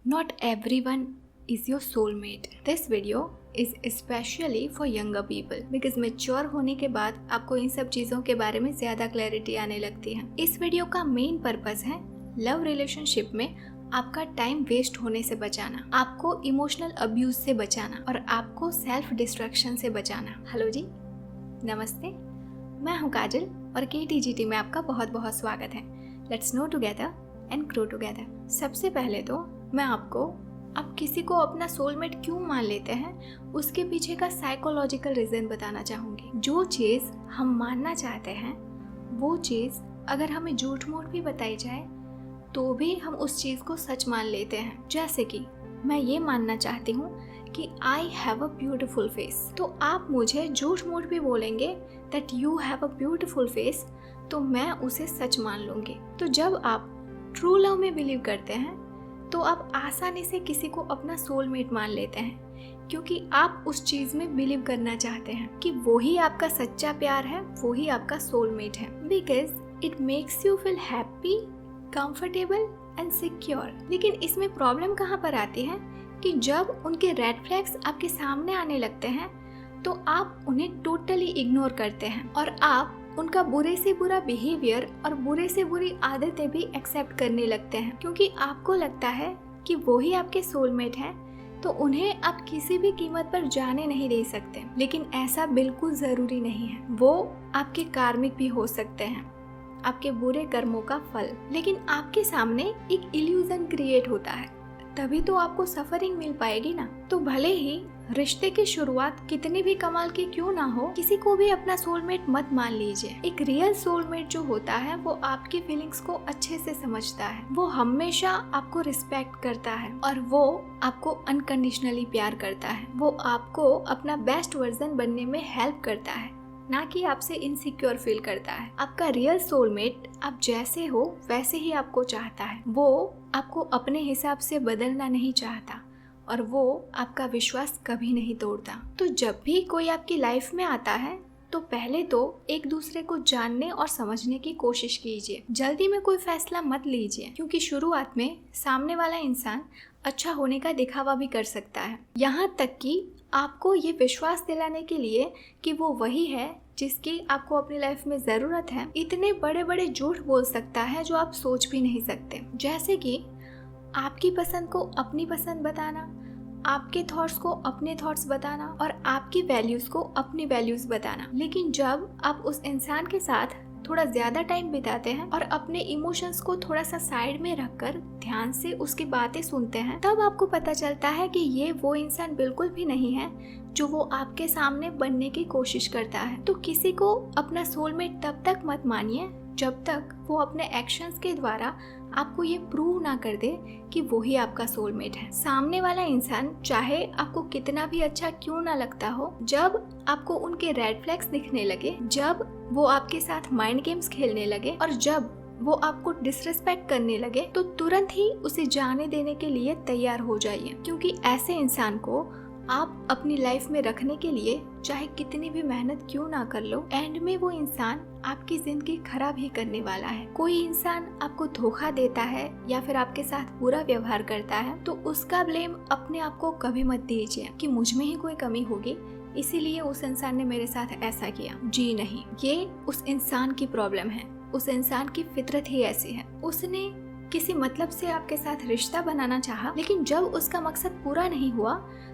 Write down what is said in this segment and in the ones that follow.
Not everyone is your soulmate. This video is especially for younger people because mature होने के बाद आपको इन सब चीज़ों के बारे में ज़्यादा क्लैरिटी आने लगती है। इस वीडियो का मेन पर्पस है लव रिलेशनशिप में आपका टाइम वेस्ट होने से बचाना, आपको इमोशनल अब्यूज से बचाना और आपको सेल्फ डिस्ट्रैक्शन से बचाना। हेलो जी, नमस्ते, मैं हूँ काजल और KTGT में आपका बहुत बहुत स्वागत है। Let's no together and grow together. सबसे पहले तो मैं आपको आप किसी को अपना सोलमेट क्यों मान लेते हैं उसके पीछे का साइकोलॉजिकल रीज़न बताना चाहूँगी। जो चीज़ हम मानना चाहते हैं वो चीज़ अगर हमें झूठ मूठ भी बताई जाए तो भी हम उस चीज़ को सच मान लेते हैं। जैसे कि मैं ये मानना चाहती हूँ कि I have a beautiful face, तो आप मुझे झूठ मूठ भी बोलेंगे that you have a beautiful face, तो मैं उसे सच मान लूँगी। तो जब आप ट्रू लव में बिलीव करते हैं तो आप आसानी से किसी को अपना सोलमेट मान लेते हैं, क्योंकि आप उस चीज़ में बिलीव करना चाहते हैं कि वही आपका सच्चा प्यार है, वही आपका सोलमेट है। Because it makes you feel happy, comfortable and secure. लेकिन इसमें प्रॉब्लम कहाँ पर आती है कि जब उनके रेड फ्लैग्स आपके सामने आने लगते हैं तो आप उन्हें टोटली इग्नोर करते हैं और आप उनका बुरे से बुरा बिहेवियर और बुरे से बुरी आदतें भी एक्सेप्ट करने लगते हैं, क्योंकि आपको लगता है कि वही आपके सोलमेट हैं, तो उन्हें आप किसी भी कीमत पर जाने नहीं दे सकते। लेकिन ऐसा बिल्कुल ज़रूरी नहीं है। वो आपके कार्मिक भी हो सकते हैं, आपके बुरे कर्मों का फल। लेकिन आपके सामने एक इल्यूजन क्रिएट होता है, तभी तो आपको सफरिंग मिल पाएगी ना। तो भले ही रिश्ते की शुरुआत कितनी भी कमाल की क्यों ना हो, किसी को भी अपना सोलमेट मत मान लीजिए। एक रियल सोलमेट जो होता है वो आपकी फीलिंग्स को अच्छे से समझता है, वो हमेशा आपको रिस्पेक्ट करता है और वो आपको अनकंडीशनली प्यार करता है। वो आपको अपना बेस्ट वर्जन बनने में हेल्प करता है, ना कि आपसे इनसिक्योर फील करता है। आपका रियल सोलमेट आप जैसे हो वैसे ही आपको चाहता है। वो आपको अपने हिसाब से बदलना नहीं चाहता और वो आपका विश्वास कभी नहीं तोड़ता। तो जब भी कोई आपकी लाइफ में आता है तो पहले तो एक दूसरे को जानने और समझने की कोशिश कीजिए। जल्दी में कोई फैसला मत लीजिए, क्योंकि शुरुआत में सामने वाला इंसान अच्छा होने का दिखावा भी कर सकता है, यहाँ तक कि आपको ये विश्वास दिलाने के लिए कि वो वही है जिसकी आपको अपनी लाइफ में ज़रूरत है। इतने बड़े बड़े झूठ बोल सकता है जो आप सोच भी नहीं सकते। जैसे कि आपकी पसंद को अपनी पसंद बताना, आपके थॉट्स को अपने थॉट्स बताना और आपकी वैल्यूज़ को अपनी वैल्यूज़ बताना। लेकिन जब आप उस इंसान के साथ थोड़ा ज़्यादा टाइम बिताते हैं और अपने इमोशंस को थोड़ा सा साइड में रखकर ध्यान से उसकी बातें सुनते हैं, तब आपको पता चलता है कि ये वो इंसान बिल्कुल भी नहीं है जो वो आपके सामने बनने की कोशिश करता है। तो किसी को अपना सोलमेट तब तक मत मानिए जब तक वो अपने एक्शंस के द्वारा आपको ये प्रूव ना कर दे कि वही आपका सोलमेट है। सामने वाला इंसान चाहे आपको कितना भी अच्छा क्यों ना लगता हो, जब आपको उनके रेड फ्लैग्स दिखने लगे, जब वो आपके साथ माइंड गेम्स खेलने लगे और जब वो आपको डिसरिस्पेक्ट करने लगे, तो तुरंत ही उसे जाने देने के लिए तैयार हो जाइए, क्योंकि ऐसे इंसान को आप अपनी लाइफ में रखने के लिए चाहे कितनी भी मेहनत क्यों ना कर लो, एंड में वो इंसान आपकी जिंदगी खराब ही करने वाला है। कोई इंसान आपको धोखा देता है या फिर आपके साथ बुरा व्यवहार करता है तो उसका ब्लेम अपने आप को कभी मत दीजिए कि मुझ में ही कोई कमी होगी, इसीलिए उस इंसान ने मेरे साथ ऐसा किया। जी नहीं, ये उस इंसान की प्रॉब्लम है, उस इंसान की फितरत ही ऐसी है। उसने किसी मतलब से आपके साथ रिश्ता बनाना चाहा, लेकिन जब उसका मकसद पूरा नहीं हुआ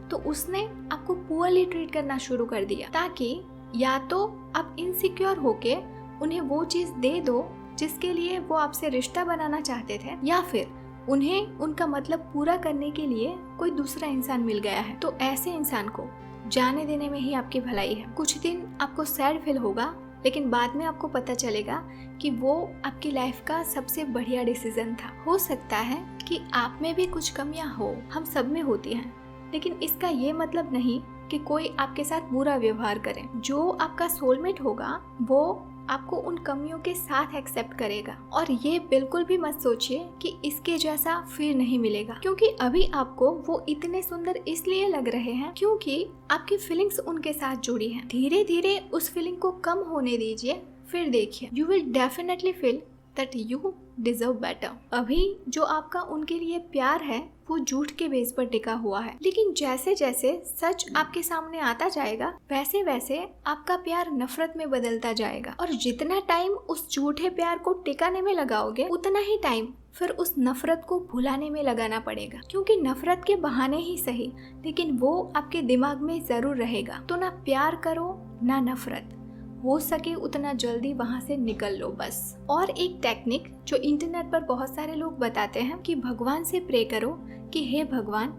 तो उसने आपको पुअरली ट्रीट करना शुरू कर दिया, ताकि या तो आप इनसिक्योर होके उन्हें वो चीज़ दे दो जिसके लिए वो आपसे रिश्ता बनाना चाहते थे, या फिर उन्हें उनका मतलब पूरा करने के लिए कोई दूसरा इंसान मिल गया है। तो ऐसे इंसान को जाने देने में ही आपकी भलाई है। कुछ दिन आपको सैड फील होगा, लेकिन बाद में आपको पता चलेगा कि वो आपकी लाइफ का सबसे बढ़िया डिसीजन था। हो सकता है कि आप में भी कुछ कमियां हो, हम सब में होती हैं, लेकिन इसका ये मतलब नहीं कि कोई आपके साथ बुरा व्यवहार करे। जो आपका सोलमेट होगा वो आपको उन कमियों के साथ एक्सेप्ट करेगा, और ये बिल्कुल भी मत सोचिए कि इसके जैसा फिर नहीं मिलेगा, क्योंकि अभी आपको वो इतने सुंदर इसलिए लग रहे हैं क्योंकि आपकी फीलिंग्स उनके साथ जुड़ी हैं। धीरे धीरे उस फीलिंग को कम होने दीजिए, फिर देखिए you will definitely feel that you deserve better. अभी जो आपका उनके लिए प्यार है वो झूठ के बेस पर टिका हुआ है। लेकिन जैसे जैसे सच आपके सामने आता जाएगा वैसे वैसे आपका प्यार नफरत में बदलता जाएगा, और जितना टाइम उस झूठे प्यार को टिकाने में लगाओगे उतना ही टाइम फिर उस नफरत को भुलाने में लगाना पड़ेगा। क्योंकि नफरत के बहाने ही सही, लेकिन वो आपके दिमाग में जरूर रहेगा। तो ना प्यार करो ना नफरत, हो सके उतना जल्दी वहाँ से निकल लो बस। और एक टेक्निक जो इंटरनेट पर बहुत सारे लोग बताते हैं कि भगवान से प्रे करो कि हे भगवान,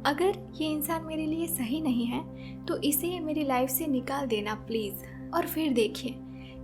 अगर ये इंसान मेरे लिए सही नहीं है तो इसे मेरी लाइफ से निकाल देना प्लीज। और फिर देखिए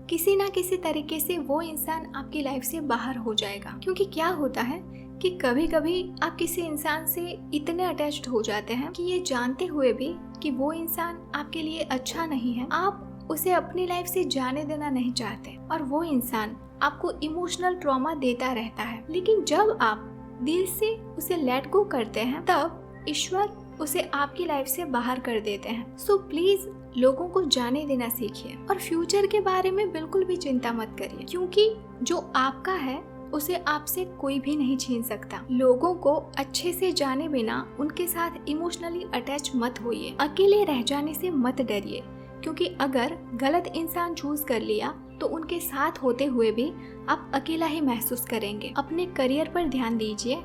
किसी ना किसी तरीके से वो इंसान आपकी लाइफ से बाहर हो जाएगा। क्योंकि क्या होता है कि कभी कभी आप किसी इंसान से इतने अटैच्ड हो जाते हैं कि ये जानते हुए भी कि वो इंसान आपके लिए अच्छा नहीं है, आप उसे अपनी लाइफ से जाने देना नहीं चाहते, और वो इंसान आपको इमोशनल ट्रॉमा देता रहता है। लेकिन जब आप दिल से उसे लेट गो करते हैं तब ईश्वर उसे आपकी लाइफ से बाहर कर देते हैं। सो प्लीज लोगों को जाने देना सीखिए, और फ्यूचर के बारे में बिल्कुल भी चिंता मत करिए, क्योंकि जो आपका है उसे आपसे कोई भी नहीं छीन सकता। लोगों को अच्छे से जाने बिना उनके साथ इमोशनली अटैच मत होइए। अकेले रह जाने से मत डरिए, क्योंकि अगर गलत इंसान चूज कर लिया तो उनके साथ होते हुए भी आप अकेला ही महसूस करेंगे। अपने करियर पर ध्यान दीजिए,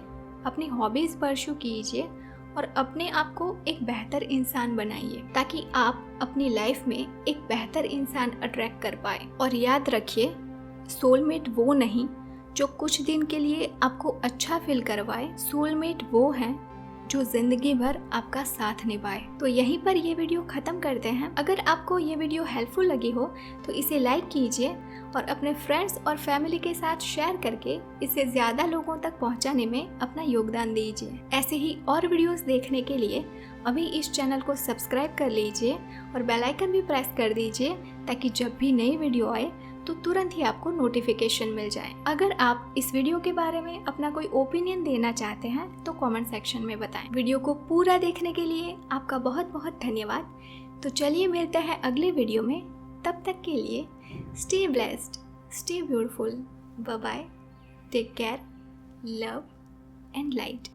अपनी हॉबीज परस्यू कीजिए और अपने आप को एक बेहतर इंसान बनाइए, ताकि आप अपनी लाइफ में एक बेहतर इंसान अट्रैक्ट कर पाए। और याद रखिए, सोलमेट वो नहीं जो कुछ दिन के लिए आपको अच्छा फील करवाए, सोलमेट वो है जो जिंदगी भर आपका साथ निभाए। तो यहीं पर ये वीडियो खत्म करते हैं। अगर आपको ये वीडियो हेल्पफुल लगी हो तो इसे लाइक कीजिए और अपने फ्रेंड्स और फैमिली के साथ शेयर करके इसे ज्यादा लोगों तक पहुंचाने में अपना योगदान दीजिए। ऐसे ही और वीडियोस देखने के लिए अभी इस चैनल को सब्सक्राइब कर लीजिए और बेल आइकन भी प्रेस कर दीजिए, ताकि जब भी नई वीडियो आए तो तुरंत ही आपको नोटिफिकेशन मिल जाए। अगर आप इस वीडियो के बारे में अपना कोई ओपिनियन देना चाहते हैं तो कमेंट सेक्शन में बताएं। वीडियो को पूरा देखने के लिए आपका बहुत बहुत धन्यवाद। तो चलिए मिलते हैं अगले वीडियो में। तब तक के लिए stay blessed, stay beautiful, bye bye, take care, love and light.